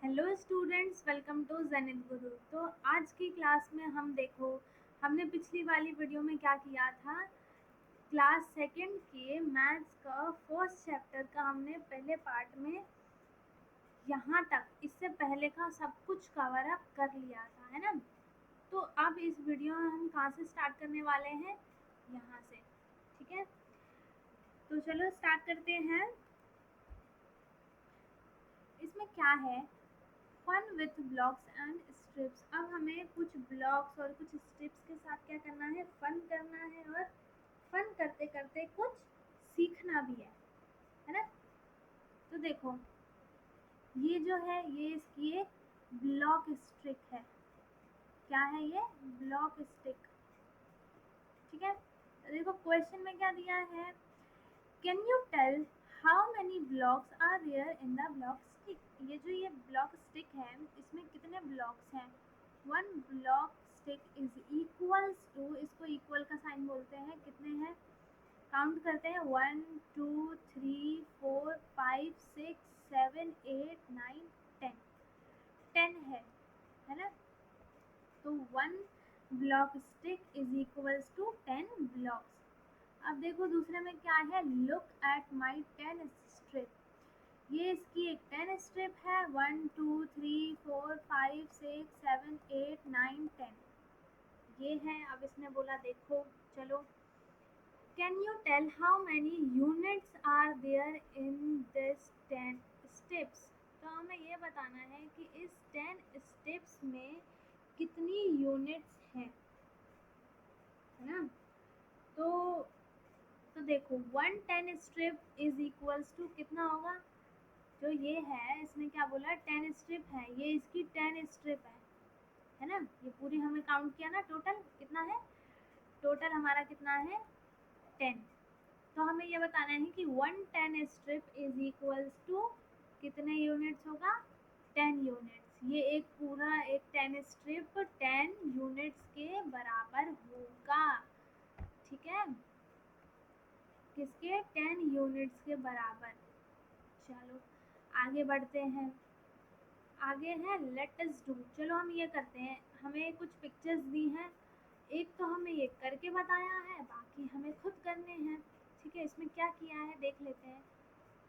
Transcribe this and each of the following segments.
Hello students, welcome to Zenith Guru. तो आज की क्लास में हम देखो, हमने पिछली वाली वीडियो में क्या किया था। क्लास सेकंड के मैथ्स का फर्स्ट चैप्टर का हमने पहले पार्ट में यहाँ तक, इससे पहले का सब कुछ कवर अप कर लिया था, है ना। तो अब इस वीडियो में हम कहाँ से स्टार्ट करने वाले हैं, यहाँ से। ठीक है, तो चलो स्टार्ट करते हैं। इसमें क्या है, fun with blocks and strips. अब हमें कुछ ब्लॉक्स और कुछ स्ट्रिप्स के साथ क्या करना है, फन करना है, और फन करते करते कुछ सीखना भी है ना। तो देखो, ये जो है ये इसकी एक ब्लॉक स्टिक है। क्या है ये, ब्लॉक स्टिक। ठीक है, तो देखो क्वेश्चन में क्या दिया है, can you tell how many blocks are there in the block stick. ये जो ये ब्लॉक स्टिक है, इसमें कितने ब्लॉक्स हैं। One block stick is equals to, इसको इक्वल का साइन बोलते हैं, कितने हैं, काउंट करते हैं, 1 2 3 4 5 6 7 8 9 10। 10 है ना। तो one block stick is equals to 10 blocks. अब देखो दूसरे में क्या है, लुक एट माई 10 स्ट्रिप। ये इसकी एक 10 स्ट्रिप है, 1 2 3 4 5 6 7 8 9 10 ये है। अब इसने बोला देखो, चलो, can you tell how many units are there in this 10 steps. तो हमें ये बताना है कि इस 10 स्टेप्स में कितनी यूनिट्स हैं, है ना। तो देखो 110 स्ट्रिप इज इक्वल्स टू कितना होगा, जो ये है इसने क्या बोला, 10 स्ट्रिप है, ये इसकी 10 स्ट्रिप है ना। ये पूरी हमने काउंट किया ना, टोटल कितना है, टोटल हमारा कितना है 10। तो हमें ये बताना है कि 110 स्ट्रिप इज इक्वल्स टू कितने यूनिट्स होगा, 10 यूनिट्स। ये एक पूरा एक 10 स्ट्रिप 10 यूनिट्स के बराबर होगा। ठीक है, किसके, 10 यूनिट्स के बराबर। चलो आगे बढ़ते हैं। आगे है लेट अस डू। चलो हम ये करते हैं, हमें कुछ पिक्चर्स दी हैं, एक तो हमें ये करके बताया है, बाकी हमें खुद करने हैं। ठीक है, इसमें क्या किया है देख लेते हैं।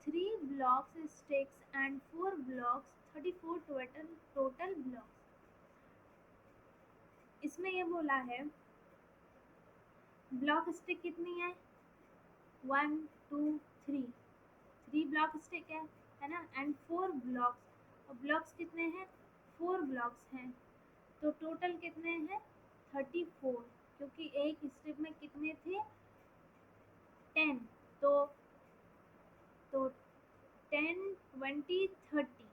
3 blocks sticks and 4 blocks, 34 total blocks. इसमें ये बोला है ब्लॉक स्टिक कितनी है, 1 2 3, 3 ब्लॉक स्टिक है ना, एंड 4 ब्लॉक्स। और ब्लॉक्स कितने हैं, 4 ब्लॉक्स हैं, तो टोटल कितने हैं 34, क्योंकि एक स्ट्रिप में कितने थे 10। तो 10 20 30,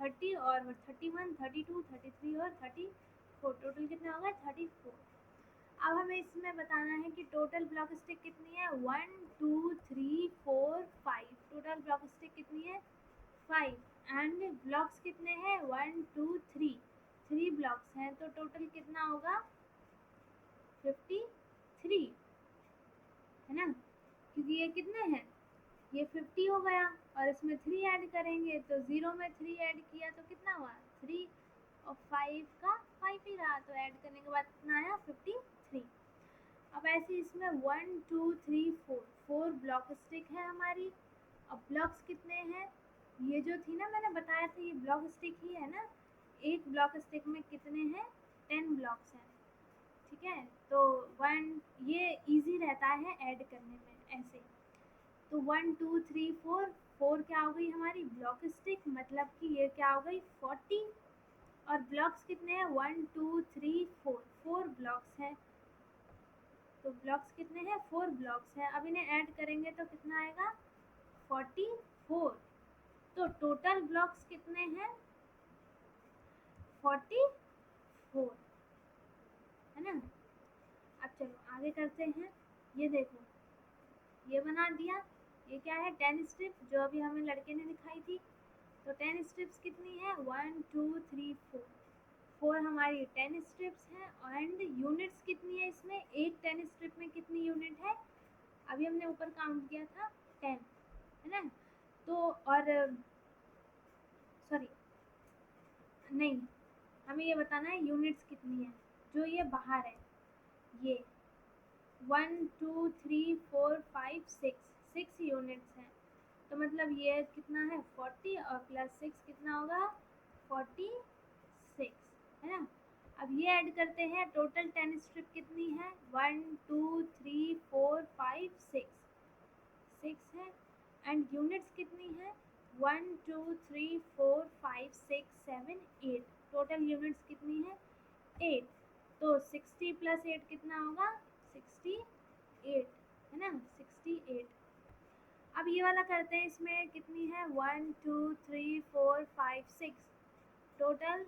30 और 31 32 33 और 34, टोटल कितना होगा 34। अब हमें इसमें बताना है कि टोटल ब्लॉक स्टिक कितनी है, 1 2 3 4 5, टोटल ब्लॉक स्टिक कितनी है 5, एंड ब्लॉक्स कितने हैं 1 2 3, 3 ब्लॉक्स हैं, तो टोटल कितना होगा 53, है ना। क्योंकि ये कितने हैं, ये 50 हो गया, और इसमें 3 ऐड करेंगे, तो 0 में 3 ऐड किया तो कितना हुआ 3, और 5 का 5 ही रहा, तो ऐड करने के बाद कितना आया 53। अब ऐसे इसमें 1 2 3 4, 4 ब्लॉक स्टिक है हमारी। अब ब्लॉक्स कितने हैं, ये जो थी ना मैंने बताया था, ये ब्लॉक स्टिक ही है ना। एक ब्लॉक स्टिक में कितने हैं 10 ब्लॉक्स हैं। ठीक है, तो 1, ये इजी रहता है ऐड करने में ऐसे। तो 1 2 3 4, 4 क्या हो गई हमारी ब्लॉक स्टिक, मतलब कि ये क्या हो गई 40। और ब्लॉक्स कितने हैं 1 2 3 4, 4 ब्लॉक्स हैं, तो ब्लॉक्स कितने हैं 4 ब्लॉक्स हैं। अब इन्हें ऐड करेंगे तो कितना आएगा 44। तो टोटल ब्लॉक्स कितने हैं 44, है ना। अब चलो आगे करते हैं। ये देखो, ये बना दिया, ये क्या है 10 स्ट्रिप, जो अभी हमें लड़के ने दिखाई थी। तो 10 स्ट्रिप्स कितनी है 1 2 3 4, 4 हमारी 10 स्ट्रिप्स हैं, एंड यूनिट्स कितनी है इसमें, एक 10 स्ट्रिप में कितनी यूनिट है, अभी हमने ऊपर काउंट किया था 10, है ना। तो और सॉरी, नहीं, हमें ये बताना है यूनिट्स कितनी है। जो ये बाहर है, ये 1 2 3 4 5 6 यूनिट्स हैं। तो मतलब ये कितना है 40 और प्लस 6 कितना होगा 46, है ना। अब ये ऐड करते हैं, टोटल 10 स्ट्रिप कितनी है 1 2 3 4 5 6 है। एंड यूनिट्स कितनी है 1 2 3 4 5 6 7 8, टोटल यूनिट्स कितनी है 8। तो 60 प्लस 8 कितना होगा 68, है ना 68। अब ये वाला करते हैं, इसमें कितनी है 1 2 3 4 5 6, टोटल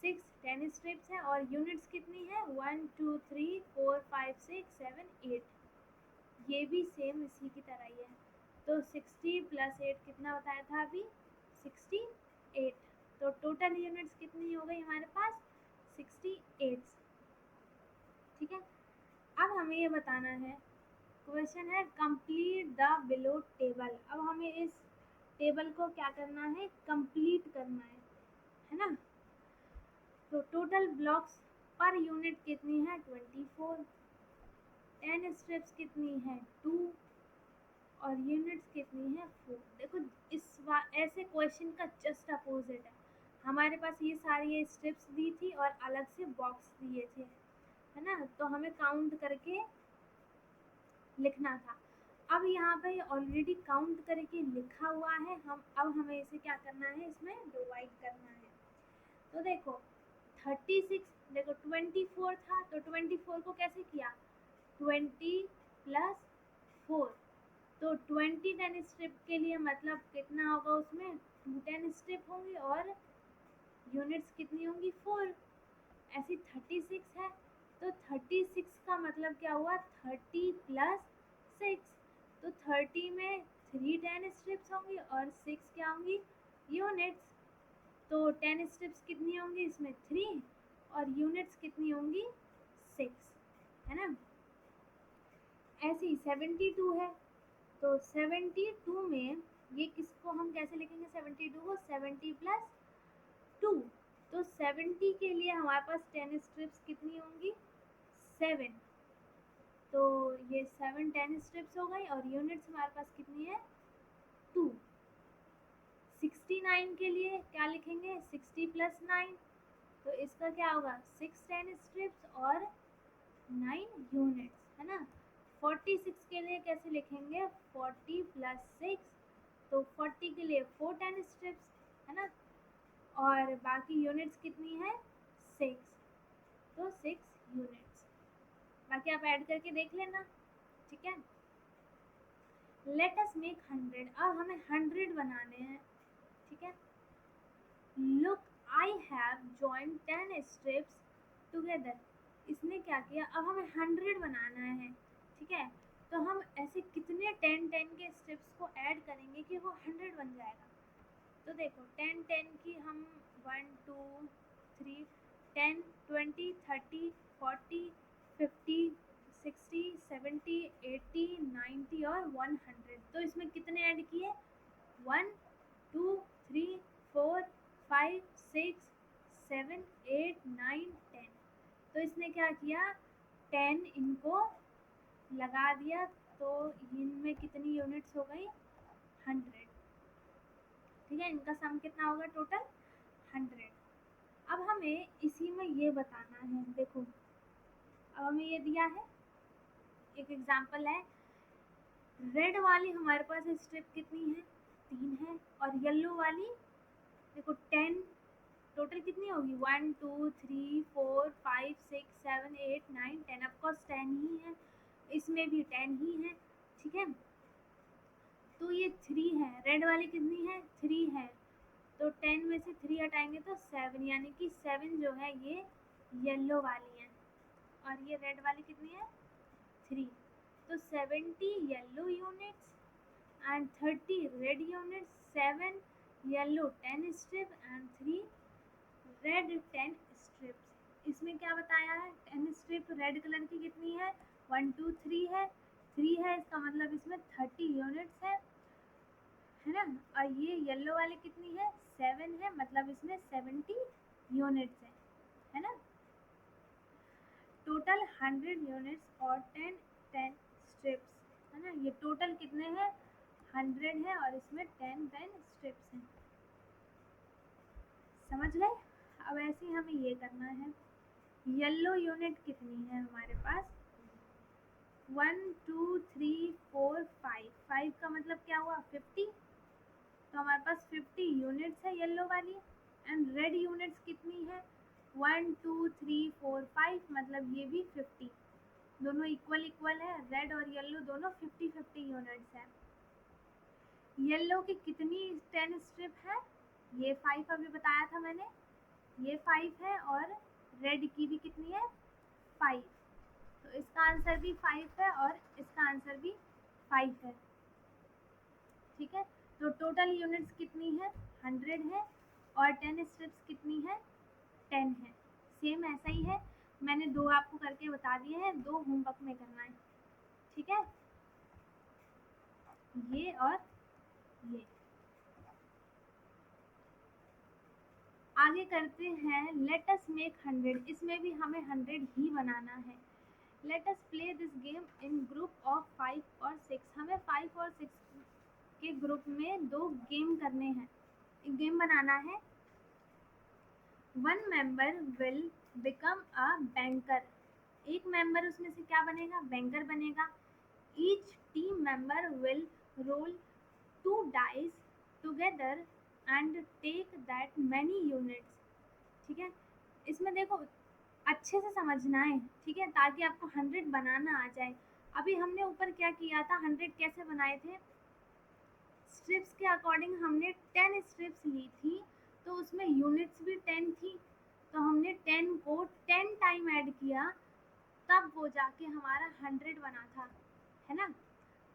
6 10 स्ट्रिप्स है और यूनिट्स कितनी है 1 2 3 4 5 6 7 8। ये भी सेम इसी की तरह ही है। तो 60 प्लस 8 कितना बताया था अभी 68। तो टोटल यूनिट्स कितनी हो गई हमारे पास 68। ठीक है, अब हमें ये बताना है, क्वेश्चन है कंप्लीट द बिलो टेबल। अब हमें इस टेबल को क्या करना है कंप्लीट करना है ना। तो टोटल ब्लॉक्स पर यूनिट कितनी है 24, 10 स्टेप्स कितनी है 2 और यूनिट्स कितनी है 4। देखो ऐसे क्वेश्चन का जस्ट अपोजिट है। हमारे पास ये सारी स्टेप्स दी थी और अलग से बॉक्स दिए थे, है ना। तो हमें काउंट करके लिखना था। अब यहाँ पे ऑलरेडी काउंट करके लिखा हुआ है, अब हमें इसे क्या करना है इसमें डिवाइड करना है। तो देखो 36, देखो 24 था तो 24 को कैसे किया 20 प्लस 4। तो 20 10 स्ट्रिप के लिए मतलब कितना होगा उसमें 2 10 स्ट्रिप होंगी और यूनिट्स कितनी होंगी 4। ऐसी 36 है तो 36 का मतलब क्या हुआ 30 प्लस 6। तो 30 में 3 10 स्ट्रिप्स होंगी और 6 क्या होंगी यूनिट्स। तो 10 स्ट्रिप्स कितनी होंगी इसमें 3 और यूनिट्स कितनी होंगी 6, है ना। ऐसे ही 72 है तो 72 में ये किसको हम कैसे लिखेंगे 72 को 70 प्लस 2। तो 70 के लिए हमारे पास 10 स्ट्रिप्स कितनी होंगी 7। तो ये 7 10 स्ट्रिप्स हो गई और यूनिट्स हमारे पास कितनी है 2। 69 के लिए क्या लिखेंगे 60 प्लस 9। तो इसका क्या होगा 6 10 स्ट्रिप्स और 9 यूनिट्स, है ना। 46 के लिए कैसे लिखेंगे 40 प्लस 6। तो 40 के लिए 4 10 स्ट्रिप्स, है ना। और बाकी यूनिट्स कितनी है 6, तो 6 यूनिट्स। बाकी आप ऐड करके देख लेना, ठीक है। Let us make 100। अब हमें 100 बनाने हैं, ठीक है। Look I have joined 10 strips together. इसने क्या किया अब हमें 100 बनाना है, ठीक है। तो हम ऐसे कितने 10 10 के स्ट्रिप्स को ऐड करेंगे कि वो 100 बन जाएगा। तो देखो 10 10 की हम 1 2 3 10 20 30 40 50 60 70 80 90 और 100। तो इसमें कितने ऐड किए 1 2 3 4 5 6 7 8 9 10। तो इसने क्या किया 10 इनको लगा दिया तो इनमें कितनी यूनिट्स हो गई 100, ठीक है। इनका सम कितना होगा टोटल 100। अब हमें इसी में ये बताना है, देखो अब हमें ये दिया है एक एग्जांपल है। रेड वाली हमारे पास स्ट्रिप कितनी है 3 है और येलो वाली देखो 10। टोटल कितनी होगी 1 2 3 4 5 6 7 8 9 10। ऑफकोर्स 10 ही है, इसमें भी 10 ही है, ठीक है। तो ये 3 है, रेड वाली कितनी है 3 है। तो 10 में से 3 हटाएंगे तो 7, यानी कि 7 जो है ये येलो वाली है और ये रेड वाली कितनी है 3। तो 70 yellow units and 30 red units. 7 yellow 10 strip and 3 red 10 strips. इसमें क्या बताया है 10 स्ट्रिप रेड कलर की कितनी है 1 2 3 है, 3 है इसका मतलब इसमें 30 यूनिट्स है ना। और ये येलो वाली कितनी है 7 है, मतलब इसमें 70 यूनिट्स है ना। टोटल 100 यूनिट्स और 10 10 स्ट्रिप्स है ना। ये टोटल कितने हैं, 100 है और इसमें 10 10 स्ट्रिप्स हैं। समझ गए। अब ऐसे ही हमें ये करना है। येलो यूनिट कितनी है हमारे पास, 1 2 3 4 5, 5 का मतलब क्या हुआ 50, तो हमारे पास 50 यूनिट्स है येलो वाली। एंड रेड यूनिट्स कितनी है, 1 2 3 4 5, मतलब ये भी 50, दोनों इक्वल इक्वल है, रेड और येलो दोनों 50 50 यूनिट्स है। येलो की कितनी 10 स्ट्रिप है, ये 5 अभी बताया था मैंने, ये 5 है, और रेड की भी कितनी है 5, तो इसका आंसर भी 5 है और इसका आंसर भी 5 है। ठीक है, तो टोटल यूनिट्स कितनी है 100 है और 10 स्ट्रिप्स कितनी है 10 है। सेम ऐसा ही है, मैंने 2 आपको करके बता दिए हैं, 2 होमवर्क में करना है। ठीक है, ये और ये। आगे करते हैं, लेट अस मेक 100, इसमें भी हमें 100 ही बनाना है। Let us play this game in group of 5 और 6, हमें 5 और 6 के ग्रुप में 2 गेम करने हैं, एक गेम बनाना है। One member will become a banker, एक मेंबर उसमें से क्या बनेगा, बैंकर बनेगा। Each team member will roll 2 dice together and take that many units. ठीक है, इसमें देखो अच्छे से समझना है, ठीक है, ताकि आपको 100 बनाना आ जाए। अभी हमने ऊपर क्या किया था, 100 कैसे बनाए थे, स्ट्रिप्स के अकॉर्डिंग हमने 10 स्ट्रिप्स ली थी, तो उसमें यूनिट्स भी 10 थी, तो हमने 10 को 10 टाइम ऐड किया, तब वो जाके हमारा 100 बना था, है ना।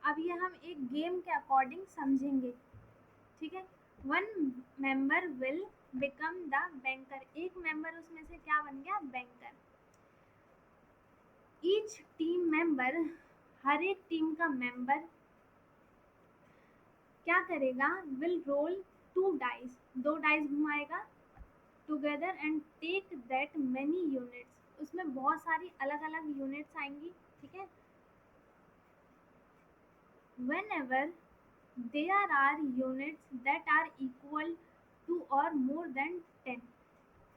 अब ये हम एक गेम के अकॉर्डिंग समझेंगे। ठीक है, one member will become the banker, एक मेंबर उसमें से क्या बन गया, बैंकर। ईच टीम मेंबर, हर एक टीम का मेंबर क्या करेगा, विल रोल 2 डाइस, 2 डाइस घुमाएगा, together and take that many units, उसमें बहुत सारी अलग अलग यूनिट्स आएंगी। ठीक है, whenever there are units that are equal to or more than 10,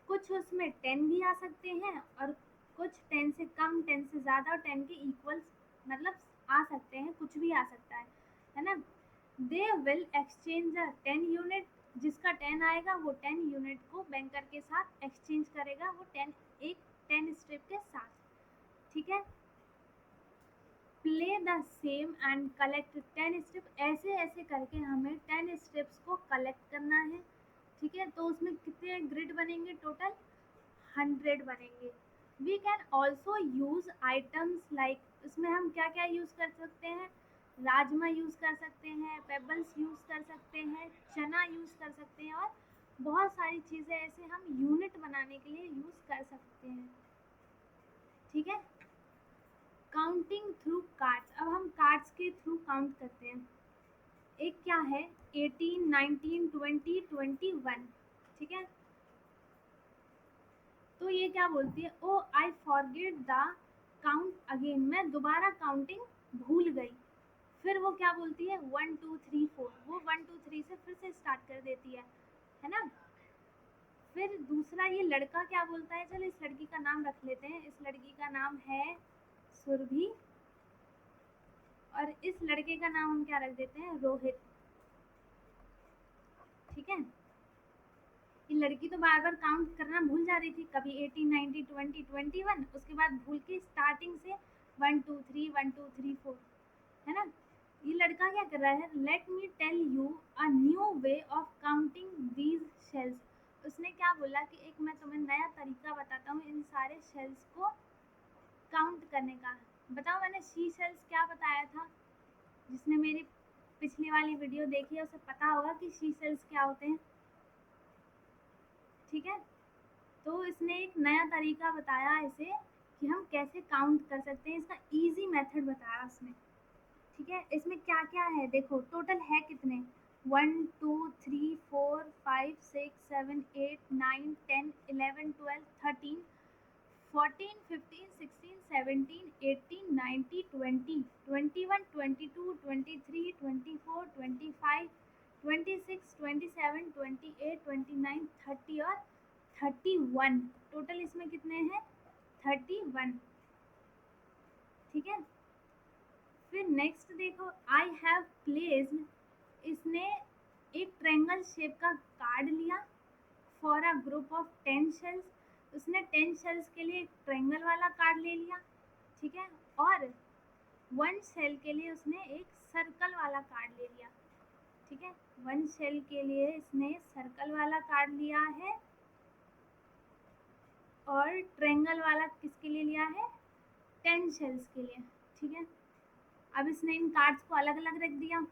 कुछ उसमें 10 भी आ सकते हैं और कुछ 10 से कम, 10 से ज़्यादा और 10 के इक्वल मतलब आ सकते हैं, कुछ भी आ सकता है ना। They will exchange the 10 unit, जिसका 10 आएगा वो 10 यूनिट को बैंकर के साथ एक्सचेंज करेगा, वो 10 एक 10 स्ट्रिप के साथ। ठीक है, play the same and collect 10 strip, ऐसे ऐसे करके हमें 10 स्ट्रिप्स को कलेक्ट करना है। ठीक है, तो उसमें कितने ग्रिड बनेंगे, टोटल 100 बनेंगे। We can also use items like, इसमें हम क्या क्या यूज कर सकते हैं, राजमा यूज कर सकते हैं, पेबल्स यूज कर सकते हैं, चना यूज कर सकते हैं, और बहुत सारी चीजें ऐसे हम यूनिट बनाने के लिए यूज कर सकते हैं। ठीक है, काउंटिंग थ्रू कार्ड्स, अब हम कार्ड्स के थ्रू काउंट करते हैं। एक क्या है, 18 19 20 21। ठीक है, तो ये क्या बोलती है, oh I forget the count again, मैं दोबारा काउंटिंग भूल गई। फिर वो क्या बोलती है, 1 2 3 4, वो 1 2 3 से फिर से स्टार्ट कर देती है ना। फिर दूसरा ये लड़का क्या बोलता है, चलो इस लड़की का नाम रख लेते हैं, इस लड़की का नाम है सुरभि, और इस लड़के का नाम हम क्या रख देते हैं, रोहित। ठीक है, ये लड़की तो बार बार काउंट करना भूल जा रही थी, कभी 18 19 20 21, उसके बाद भूल के स्टार्टिंग से 1 2 3 1 2 3 4, है ना। ये लड़का क्या कर रहा है, let me tell you a new way of counting these shells, उसने क्या बोला कि एक मैं तुम्हें नया तरीका बताता हूँ इन सारे शेल्स को काउंट करने का। बताओ, मैंने शी शेल्स क्या बताया था, जिसने मेरी पिछली वाली वीडियो देखी है उसे पता होगा कि शी शेल्स क्या होते हैं। ठीक है, तो इसने एक नया तरीका बताया इसे कि हम कैसे काउंट कर सकते हैं, इसका इजी मेथड बताया उसने। ठीक है, इसमें क्या क्या है देखो, टोटल है कितने, 1 2 3 4 5 6 7 8 9 10 11 12 13 14 15 16 17 18 19 20 21 22 23 24 25 26 27 28 29 30 और 31। टोटल इसमें कितने हैं? 31। ठीक है। फिर नेक्स्ट देखो, आई हैव प्लेस्ड, इसने एक ट्रायंगल शेप का कार्ड लिया for a group of 10 shells. उसने 10 शेल्स के लिए एक ट्रायंगल वाला कार्ड ले लिया। ठीक है। और 1 शेल के लिए उसने एक सर्कल वाला कार्ड ले लिया। ठीक है। 1 शेल के लिए इसने सर्कल वाला कार्ड लिया है और ट्रायंगल वाला किसके लिए लिया है? 10 शेल्स के लिए। ठीक है। अब इसने इन कार्ड्स को अलग अलग रख दिया।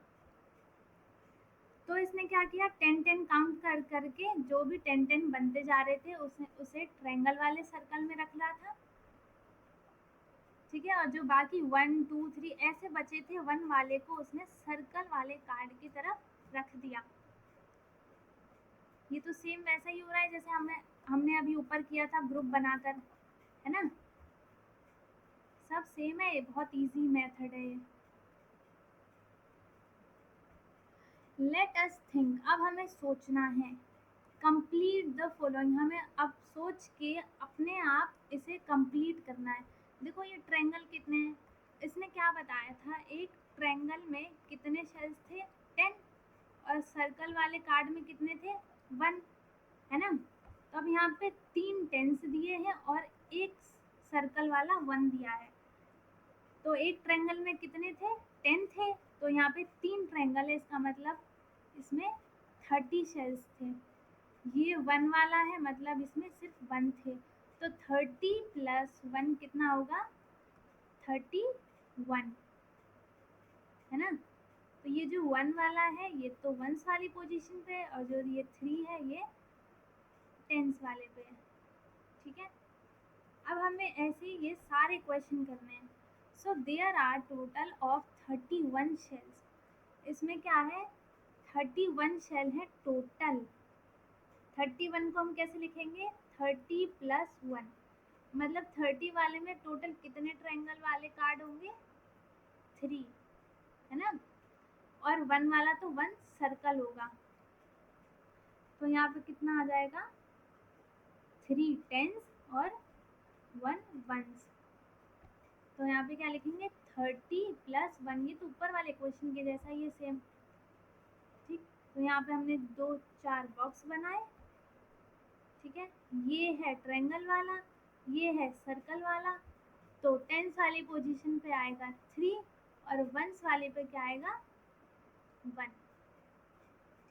तो इसने क्या किया, 10-10 काउंट कर करके जो भी 10-10 बनते जा रहे थे उसे ट्रायंगल वाले सर्कल में रख लिया था। ठीक है। और जो बाकी 1 2 3 ऐसे बचे थे 1 वाले को उसने सर्कल वाले कार्ड की तरफ रख दिया। ये तो सेम वैसा ही हो रहा है जैसे हमने अभी ऊपर किया था ग्रुप बनाकर, है ना। सब सेम है, बहुत इजी मेथड है ये। लेट अस थिंक, अब हमें सोचना है। कंप्लीट द फॉलोइंग, हमें अब सोच के अपने आप इसे कंप्लीट करना है। देखो ये ट्रायंगल कितने हैं, इसने क्या बताया था, एक ट्रायंगल में कितने शेल्स थे? 10। और सर्कल वाले कार्ड में कितने थे? 1, है ना। तो अब यहाँ पे 3 टेंस दिए हैं और एक सर्कल वाला 1 दिया है। तो एक ट्रायंगल में कितने थे? 10 थे। तो यहाँ पे 3 ट्रायंगल है, इसका मतलब इसमें 30 शेल्स थे। ये 1 वाला है, मतलब इसमें सिर्फ 1 थे। तो 30 प्लस 1 कितना होगा? 31, है ना। तो ये जो 1 वाला है ये तो 1s वाली पोजीशन पे है और जो ये 3 है ये 10s वाले पे है। ठीक है। अब हमें ऐसे ही ये सारे क्वेश्चन करने हैं। So there are total of 31 shells. इसमें क्या है? 31 शेल है टोटल। 31 को हम कैसे लिखेंगे? 30 प्लस 1, मतलब 30 वाले में टोटल कितने ट्रायंगल वाले कार्ड होंगे? 3, है ना। और 1 वाला तो 1 सर्कल होगा। तो यहाँ पे कितना आ जाएगा? 3 टेंस और 1 वंस। तो यहाँ पे क्या लिखेंगे? 30 प्लस 1, ये तो ऊपर वाले क्वेश्चन के जैसा ही है सेम। ठीक। तो यहाँ पे हमने 2-4 बॉक्स बनाए। ठीक है। ये है ट्रायंगल वाला, ये है सर्कल वाला। तो टेंस वाली पोजीशन पे आएगा 3 और वंस वाले पे क्या आएगा? 1।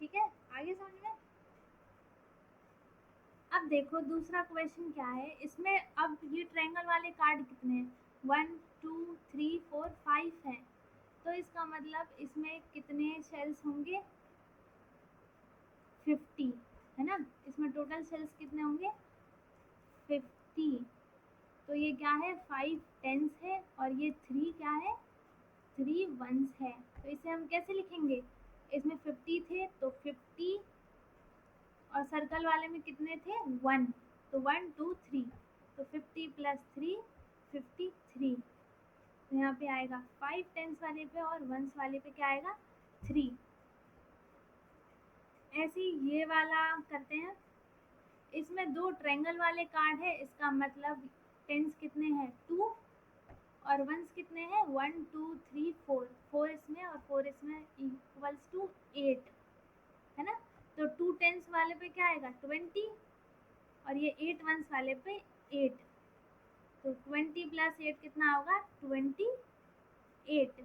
ठीक है। आगे समझ में। अब देखो दूसरा क्वेश्चन क्या है इसमें। अब ये ट्रायंगल वाले कार्ड कितने हैं? 1 2 3 4 5 है। तो इसका मतलब इसमें कितने शेल्स होंगे? 50, है ना। इसमें टोटल शेल्स कितने होंगे? 50। तो ये क्या है? 5 टेंस है और ये 3 क्या है? 3 वंस है। तो इसे हम कैसे लिखेंगे? इसमें 50 थे तो 50 और सर्कल वाले में कितने थे? 1। तो 1 2 3, तो 50 प्लस 3 53। तो यहाँ पे आएगा 5 टेंस वाले पे और वंस वाले पे क्या आएगा? 3। ऐसे ही ये वाला करते हैं। इसमें 2 ट्रायंगल वाले कार्ड है, इसका मतलब टेंस कितने हैं? 2 और वंस कितने हैं? 1 2 3 4, 4 इसमें और 4 इसमें इक्वल्स टू 8, है ना। तो 2 टेंस वाले पे क्या आएगा? 20 और ये 8 वंस वाले पे 8। तो 20 प्लस 8 कितना होगा? 28।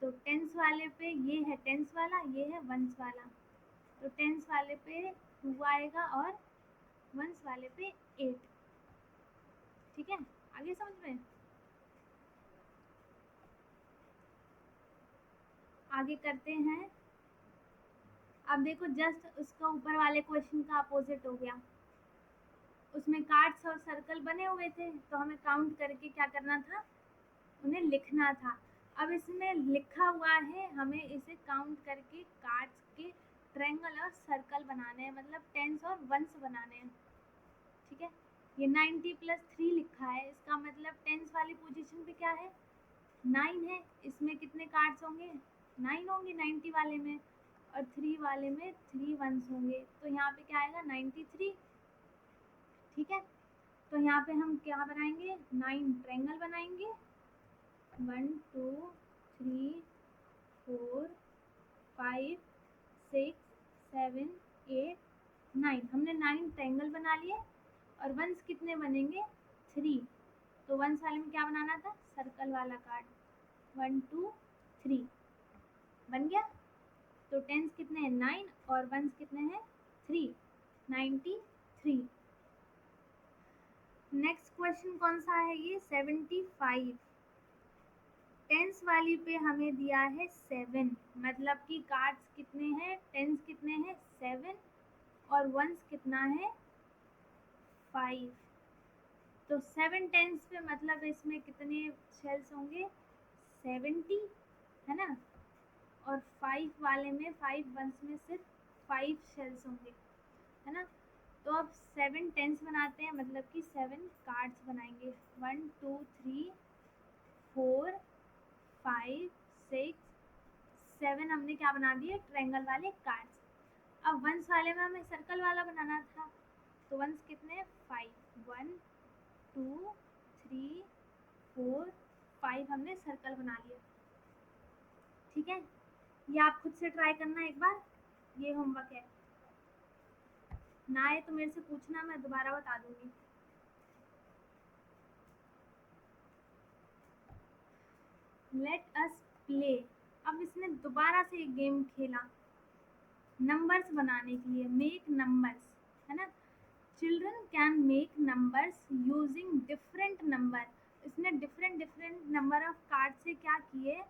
तो टेंस वाले पे ये है टेंस वाला, ये है वंस वाला। तो टेंस वाले पे 2 आएगा और वंस वाले पे 8। ठीक है। आगे समझ में। आगे करते हैं। अब देखो जस्ट उसका ऊपर वाले क्वेश्चन का अपोजिट हो गया। उसमें कार्ड्स और सर्कल बने हुए थे तो हमें काउंट करके क्या करना था? उन्हें लिखना था। अब इसमें लिखा हुआ है, हमें इसे काउंट करके कार्ड्स के ट्रायंगल और सर्कल बनाने हैं, मतलब टेंस और वंस बनाने हैं। ठीक है, ये 90 + 3 लिखा है, इसका मतलब टेंस वाली पोजीशन पे क्या है, 9 है। इसमें कितने कार्ड्स होंगे, 9 होंगे 90 वाले में, और 3 वाले में 3 वंस होंगे, तो यहाँ पे क्या आएगा 93। ठीक है, तो यहाँ पे हम क्या बनाएंगे, 9 ट्रायंगल बनाएंगे, 1 2 3 4 5 6 7 8 9, हमने 9 ट्रायंगल बना लिए। और वंस कितने बनेंगे, 3, तो वंस वाले में क्या बनाना था, सर्कल वाला कार्ड, 1 2 3 बन गया। तो टेंस कितने हैं, 9, और वंस कितने हैं, 3, 93। नेक्स्ट क्वेश्चन कौन सा है, ये 75। टेंस वाली पे हमें दिया है 7, मतलब कि कार्ड्स कितने हैं, टेंस कितने हैं 7, और वंस कितना है 5। तो 7 टेंस पे मतलब इसमें कितने शेल्स होंगे, 70, है ना, और 5 वाले में 5 वंस में सिर्फ 5 शेल्स होंगे, है ना। तो अब 7 टेंस बनाते हैं, मतलब कि 7 कार्ड्स बनाएंगे, 1 2 3 4 5 6 7 हमने क्या बना दिए, ट्रायंगल वाले कार्ड्स। अब वंस वाले में हमें सर्कल वाला बनाना था, तो वंस कितने, 5, 1 2 3 4 5 हमने सर्कल बना लिया। ठीक है, ये आप खुद से ट्राई करना एक बार, ये होमवर्क है, ना आए तो मेरे से पूछना, मैं दोबारा बता दूंगी। Let us play. अब इसने दोबारा से एक गेम खेला नंबर्स बनाने के लिए, मेक नंबर्स, है ना। Children can make numbers using different number. इसने डिफरेंट नंबर ऑफ कार्ड से क्या किए,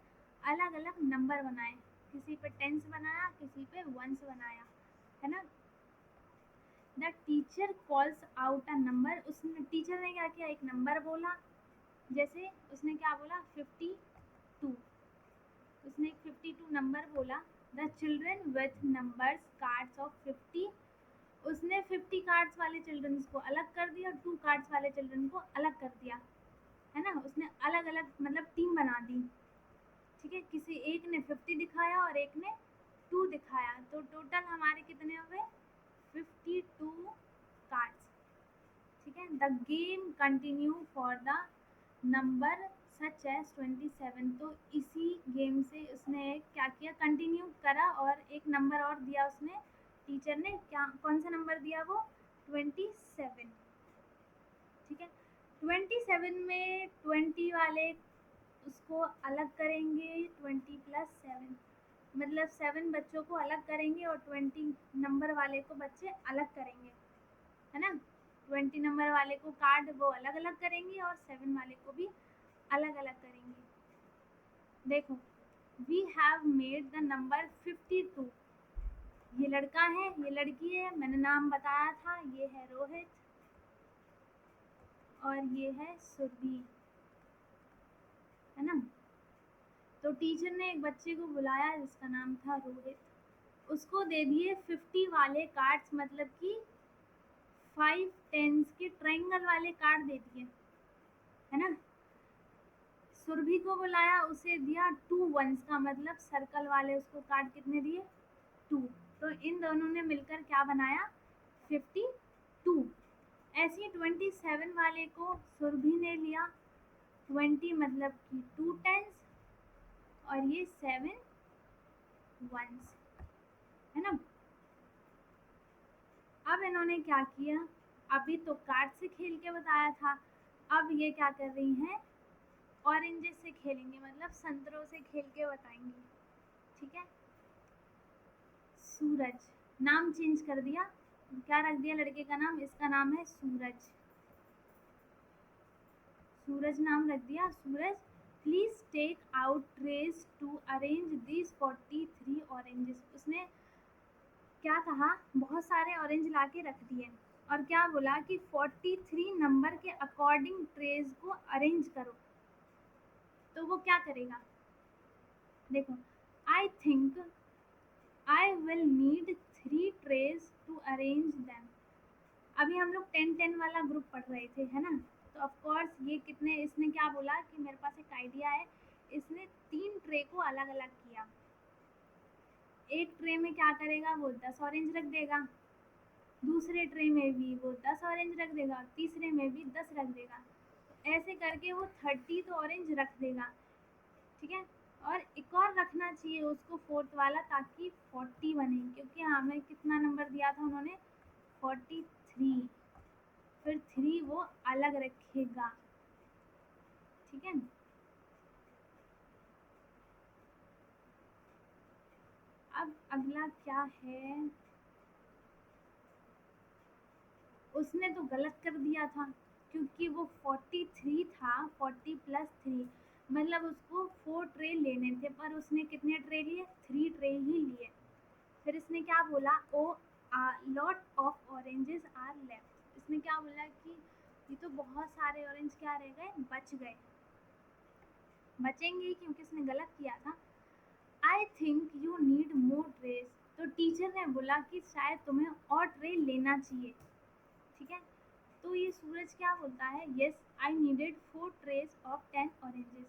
अलग अलग नंबर बनाए, किसी पे टेंस बनाया, किसी पे वंस बनाया, है ना। The teacher calls out a number. उसने, टीचर ने क्या किया, एक नंबर बोला, जैसे उसने क्या बोला, 52, उसने एक 52 नंबर बोला। The children with numbers cards of 50, उसने 50 कार्ड्स वाले चिल्ड्रंस को अलग कर दिया और 2 कार्ड्स वाले चिल्ड्रन को अलग कर दिया, है ना। उसने अलग अलग मतलब टीम बना दी। ठीक है, किसी एक ने 50 दिखाया और एक ने 2 दिखाया, तो टोटल हमारे कितने हो गए, 52 कार्ड्स। ठीक है, the game continue for the number such as 27। तो इसी गेम से उसने क्या किया, कंटिन्यू करा, और एक नंबर और दिया उसने, टीचर ने क्या, कौन सा नंबर दिया, वो 27। ठीक है, 27 में 20 वाले उसको अलग करेंगे, 20 + 7, मतलब 7 बच्चों को अलग करेंगे और 20 नंबर वाले को बच्चे अलग करेंगे, है ना। 20 नंबर वाले को कार्ड वो अलग अलग करेंगे और 7 वाले को भी अलग अलग करेंगे। देखो, we have made the number 52। ये लड़का है, ये लड़की है, मैंने नाम बताया था, ये है रोहित और ये है सुरभि, है ना। तो टीचर ने एक बच्चे को बुलाया जिसका नाम था रोहित, उसको दे दिए 50 वाले कार्ड्स, मतलब कि 5 टेंस के ट्रायंगल वाले कार्ड दे दिए, है ना। सुरभि को बुलाया, उसे दिया 2 वंस का, मतलब सर्कल वाले उसको कार्ड कितने दिए, 2। तो इन दोनों ने मिलकर क्या बनाया, 52। ऐसे ही 27 वाले को सुरभि ने लिया, 20 मतलब कि 2 टेंस, और ये 7 वंस, है ना। अब इन्होंने क्या किया, अभी तो कार्ड से खेल के बताया था, अब ये क्या कर रही हैं, ऑरेंजेस से खेलेंगे, मतलब संतरों से खेल के बताएंगे। ठीक है, सूरज, नाम चेंज कर दिया, क्या रख दिया लड़के का नाम, इसका नाम है सूरज, सूरज नाम रख दिया, Suraj. Please take out trays to arrange this 43 oranges. उसने क्या कहा, बहुत सारे ऑरेंज ला के रख दिए, और क्या बोला कि 43 नंबर के अकॉर्डिंग ट्रेस को अरेंज करो। तो वो क्या करेगा, देखो, I think I will need 3 trays to arrange them. अभी हम लोग 10-10 वाला ग्रुप पढ़ रहे थे, है ना? तो ऑफ कोर्स ये कितने, इसने क्या बोला कि मेरे पास एक आइडिया है। इसने 3 ट्रे को अलग अलग किया। एक ट्रे में क्या करेगा, वो 10 ऑरेंज रख देगा, दूसरे ट्रे में भी वो 10 ऑरेंज रख देगा, तीसरे में भी 10 रख देगा। तो ऐसे करके वो 30 तो ऑरेंज रख देगा, ठीक है। और एक और रखना चाहिए उसको, फोर्थ वाला, ताकि 40 बने, क्योंकि हमें कितना नंबर दिया था उन्होंने, 43। फिर 3 वो अलग रखेगा, ठीक है। अब अगला क्या है, उसने तो गलत कर दिया था, क्योंकि वो 43 था, 40 प्लस 3, मतलब उसको 4 ट्रे लेने थे, पर उसने कितने ट्रे लिए, 3 ट्रे ही लिए। फिर इसने क्या बोला, oh lot of oranges are left. इसने क्या बोला कि ये तो बहुत सारे ऑरेंज क्या रह गए, बच गए, बचेंगे क्योंकि इसने गलत किया था। I think you need more trace. तो टीचर ने बोला कि शायद तुम्हें और ट्रे लेना चाहिए, ठीक है। तो ये सूरज क्या बोलता है, yes I needed 4 trace of 10 oranges.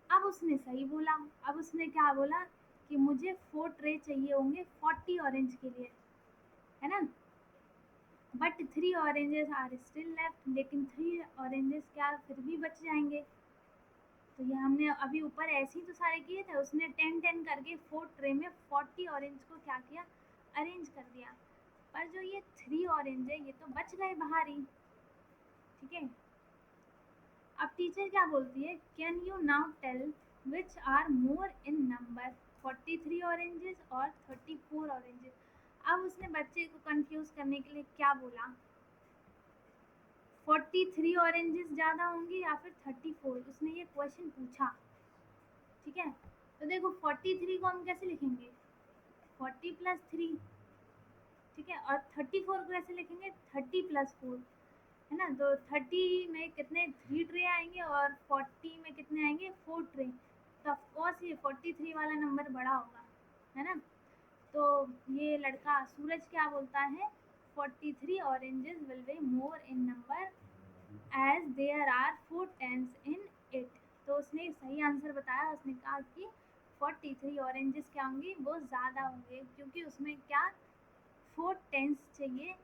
अब उसने सही बोला। अब उसने क्या बोला कि मुझे 4 ट्रे चाहिए होंगे 40 ऑरेंज के लिए, है ना। But 3 oranges are still left, लेकिन 3 ऑरेंजेस क्या फिर भी बच जाएंगे। तो ये हमने अभी ऊपर ऐसे ही तो सारे किए थे, उसने 10-10 करके 4 ट्रे में 40 ऑरेंज को क्या किया, अरेंज कर दिया। पर जो ये 3 ऑरेंज है, ये तो बच गए बाहर ही, ठीक है। अब टीचर क्या बोलती है, can you now tell which are more in number, 43 oranges और 34 ऑरेंजेस। अब उसने बच्चे को कंफ्यूज करने के लिए क्या बोला, 43 ऑरेंजेस ज़्यादा होंगे या फिर 34, उसने ये क्वेश्चन पूछा, ठीक है। तो देखो 43 को हम कैसे लिखेंगे, 40 प्लस 3, ठीक है। और 34 को कैसे लिखेंगे, 30 प्लस 4, है ना। तो 30 में कितने 3 ट्रे आएंगे और 40 में कितने आएंगे 4 ट्रे। तो ऑफकोर्स ये 43 वाला नंबर बड़ा होगा, है ना। तो ये लड़का सूरज क्या बोलता है, 43 oranges will be more in number as there are 4 tens in it. तो उसने सही आंसर बताया, उसने कहा कि 43 ऑरेंजेस क्या होंगे, वो ज़्यादा होंगे, क्योंकि उसमें क्या 4 टेंस चाहिए,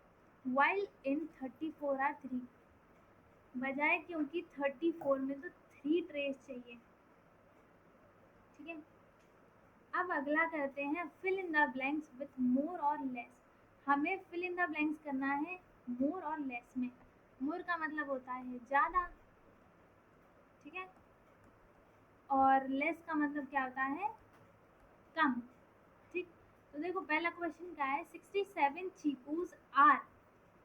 वाइल इन 34 आर 3 बजाय, क्योंकि 34 में तो 3 ट्रेस चाहिए, ठीक है। अब अगला करते हैं fill in the blanks with more और लेस। हमें फिल इन द ब्लैंक्स करना है मोर और लेस में। मोर का मतलब होता है ज़्यादा, ठीक है, और लेस का मतलब क्या होता है, कम, ठीक। तो देखो पहला क्वेश्चन क्या है, 67 चीकूज आर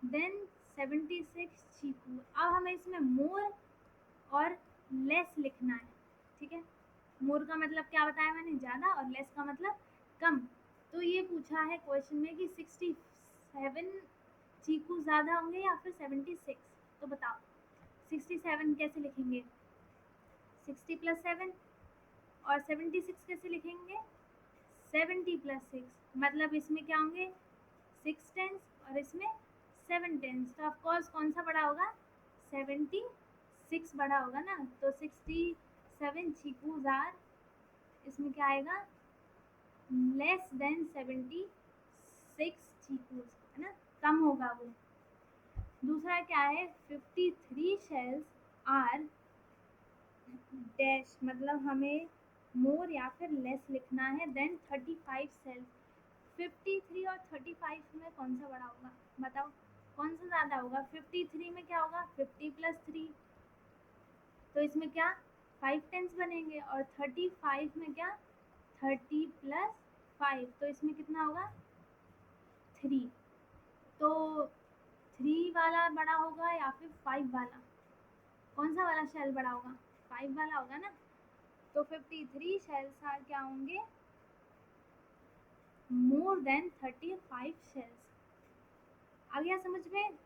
देन 76 चीकू। अब हमें इसमें मोर और लेस लिखना है, ठीक है। मोर का मतलब क्या बताया मैंने, ज़्यादा, और लेस का मतलब कम। तो ये पूछा है क्वेश्चन में कि 67 चीकू ज़्यादा होंगे या फिर 76। तो बताओ 67 कैसे लिखेंगे, 60 प्लस 7, और 76 कैसे लिखेंगे, 70 प्लस 6। मतलब इसमें क्या होंगे 6 टेंस और इसमें 7 टेंस। तो ऑफकोर्स कौन सा बड़ा होगा, 76 बड़ा होगा ना। तो 67 चीकूज आर, इसमें क्या आएगा, लेस देन 76 चीकूज, है ना, कम होगा वो। दूसरा क्या है, 53 शेल्स आर डैश, मतलब हमें मोर या फिर लेस लिखना है देन 35 सेल्स। 53 और 35 में कौन सा बड़ा होगा, बताओ कौन सा ज़्यादा होगा। 53 में क्या होगा, 50 प्लस 3, तो इसमें क्या 5 टेंस बनेंगे, और 35 में क्या 30 प्लस 5, तो इसमें कितना होगा 3। तो 3 वाला बड़ा होगा या फिर 5 वाला, कौन सा वाला शेल बड़ा होगा, 5 वाला होगा ना। तो 53 शेल्स आर क्या होंगे, मोर देन 35 शेल्स। आ गया समझ में।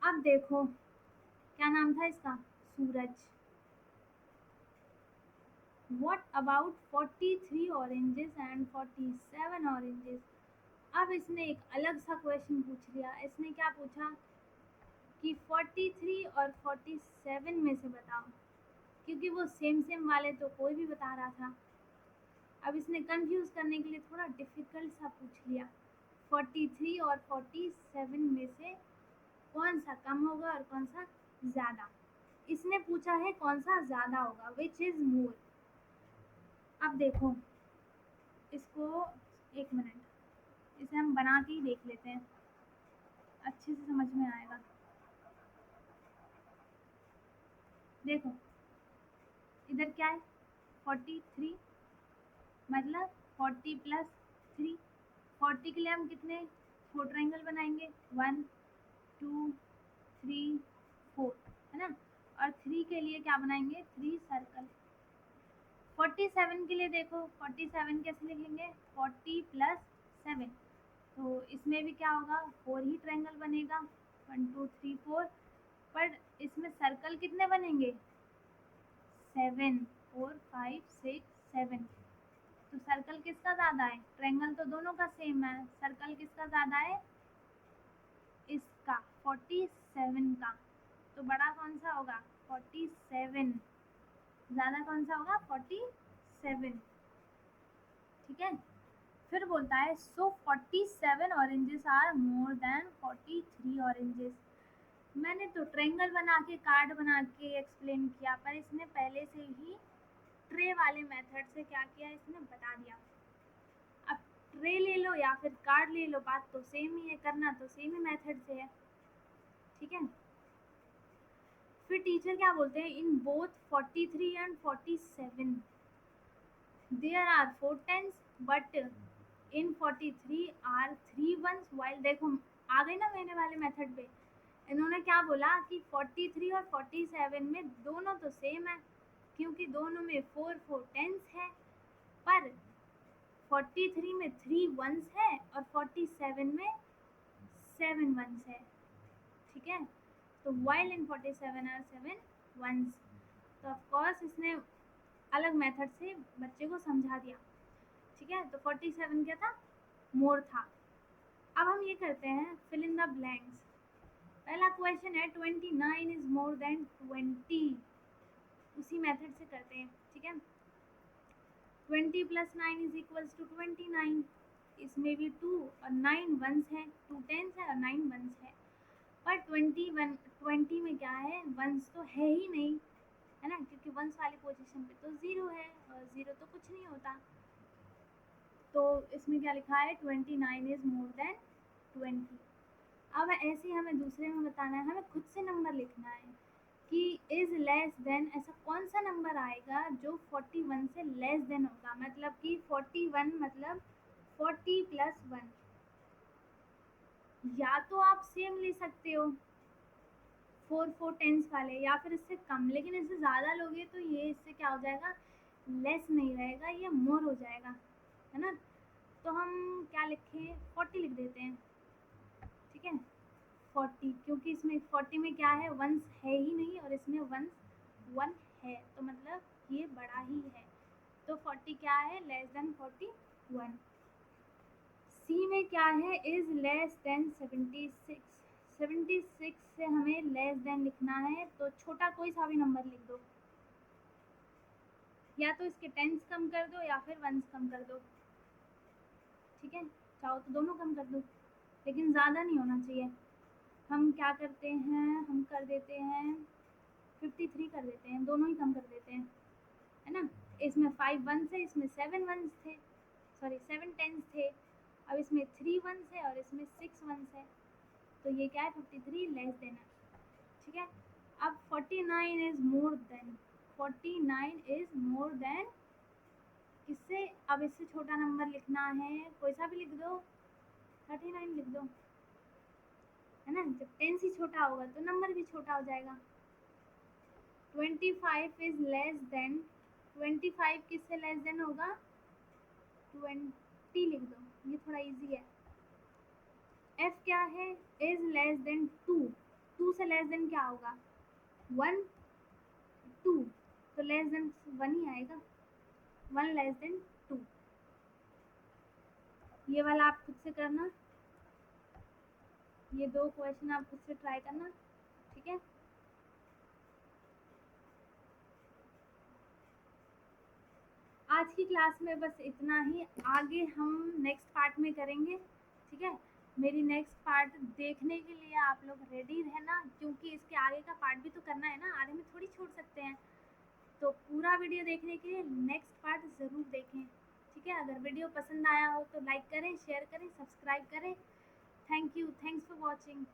अब देखो क्या नाम था इसका, Suraj. What about 43 oranges and 47 oranges. अब इसने एक अलग सा क्वेश्चन पूछ लिया। इसने क्या पूछा कि 43 और 47 में से बताओ, क्योंकि वो सेम सेम वाले तो कोई भी बता रहा था। अब इसने कंफ्यूज करने के लिए थोड़ा डिफिकल्ट सा पूछ लिया। 43 और 47 में से कौन सा कम होगा और कौन सा ज़्यादा। इसने पूछा है कौन सा ज़्यादा होगा, विच इज़ मोर। अब देखो इसको, एक मिनट, इसे हम बना के ही देख लेते हैं, अच्छे से समझ में आएगा। देखो इधर क्या है, 43 मतलब 40 प्लस 3। 40 के लिए हम कितने 4 ट्रायंगल बनाएंगे, 1 2 3 4, है ना। और 3 के लिए क्या बनाएंगे, 3 सर्कल। 47 के लिए देखो, 47 कैसे लिखेंगे, 40 प्लस 7। तो इसमें भी क्या होगा, 4 ही ट्रायंगल बनेगा, 1 2 3 4। पर इसमें सर्कल कितने बनेंगे, 7, 4 5 6 7। तो सर्कल किसका ज़्यादा है, ट्रायंगल तो दोनों का सेम है, सर्कल किसका ज़्यादा है, इसका 47 का। तो बड़ा कौन सा होगा, 47। ज़्यादा कौन सा होगा, 47। ठीक है। फिर बोलता है so 47 oranges are more than 43 oranges. मैंने तो ट्रायंगल बना के कार्ड बना के एक्सप्लेन किया, पर इसने पहले से ही ट्रे वाले मेथड से क्या किया, इसने बता दिया। अब ट्रे ले लो या फिर कार्ड ले लो, बात तो सेम ही है, करना तो सेम ही मेथड से है। ठीक है। फिर टीचर क्या बोलते हैं, in both 43 and 47 there are 4 tens but in 43 are 3 ones. While, देखो आ गई ना मेरे वाले मेथड पे। इन्होंने क्या बोला कि 43 और 47 में दोनों तो सेम है, क्योंकि दोनों में 4 4 टेंस है। पर 43 में 3 वंस है और 47 में 7 वंस है। ठीक है। तो वाइल इन 47 आर 7 वंस। तो ऑफ कोर्स इसने अलग मेथड से बच्चे को समझा दिया। ठीक है। तो 47 क्या था, मोर था। अब हम ये करते हैं फिल इन द ब्लैंक्स। पहला क्वेश्चन है 29 इज मोर देन 20। उसी मेथड से करते हैं। ठीक है। 20 प्लस 9 इज इक्वल्स टू 29। इसमें भी 2 और 9 वंस है, 2 टेंस है और 9 वंस है। पर 20 में क्या है, वंस तो है ही नहीं, है ना, क्योंकि वंस वाली पोजीशन पे तो 0 है और 0 तो कुछ नहीं होता। तो इसमें क्या लिखा है, 29 इज मोर देन 20। अब ऐसे ही हमें दूसरे में बताना है, हमें खुद से नंबर लिखना है कि इज लेस देन, ऐसा कौन सा नंबर आएगा जो 41 से लेस देन होगा। मतलब कि 41 मतलब 40 प्लस 1। या तो आप सेम ले सकते हो 4 4 टेंस वाले, या फिर इससे कम, लेकिन इससे ज़्यादा लोगे तो ये इससे क्या हो जाएगा, लेस नहीं रहेगा, ये मोर हो जाएगा, है ना। तो हम क्या लिखें, 40 लिख देते हैं। ठीक है। 40, क्योंकि इसमें 40 में क्या है, वंस है ही नहीं और इसमें वंस 1 है, तो मतलब ये बड़ा ही है। तो 40 क्या है, लेस देन 41। सी में क्या है, इज लेस देन 76। 76 से हमें लेस देन लिखना है, तो छोटा कोई सा भी नंबर लिख दो, या तो इसके टेंस कम कर दो या फिर वंस कम कर दो। ठीक है। चाहो तो दोनों कम कर दो, लेकिन ज़्यादा नहीं होना चाहिए। हम क्या करते हैं, हम कर देते हैं 53 कर देते हैं, दोनों ही कम कर देते हैं, है ना। इसमें 5 वंस है, इसमें 7 वंस थे, सॉरी 7 टेंस थे। अब इसमें 3 वंस है और इसमें 6 वंस है, तो ये क्या है, 53 लेस देन है। ठीक है। अब 49 is more than, 49 is more than किससे, अब इससे छोटा नंबर लिखना है, कोई सा भी लिख दो, 39 लिख दो, है ना। जब टेंस ही छोटा होगा तो नंबर भी छोटा हो जाएगा। 25 इज लेस देन, 25 किससे लेस देन होगा, 20 लिख दो, ये थोड़ा इजी है। एफ क्या है, इज लेस देन 2। 2 से लेस देन क्या होगा, 1 2, तो लेस देन 1 ही आएगा। 1 लेस देन 2। ये वाला आप खुद से करना, ये 2 क्वेश्चन आप खुद से ट्राई करना, ठीक है। आज की क्लास में बस इतना ही, आगे हम नेक्स्ट पार्ट में करेंगे, ठीक है। मेरी नेक्स्ट पार्ट देखने के लिए आप लोग रेडी रहना, क्योंकि इसके आगे का पार्ट भी तो करना है ना, आधे में थोड़ी छोड़ सकते हैं। तो पूरा वीडियो देखने के लिए नेक्स्ट पार्ट ज़रूर देखें, ठीक है। अगर वीडियो पसंद आया हो तो लाइक करें, शेयर करें, सब्सक्राइब करें। Thank you, thanks for watching.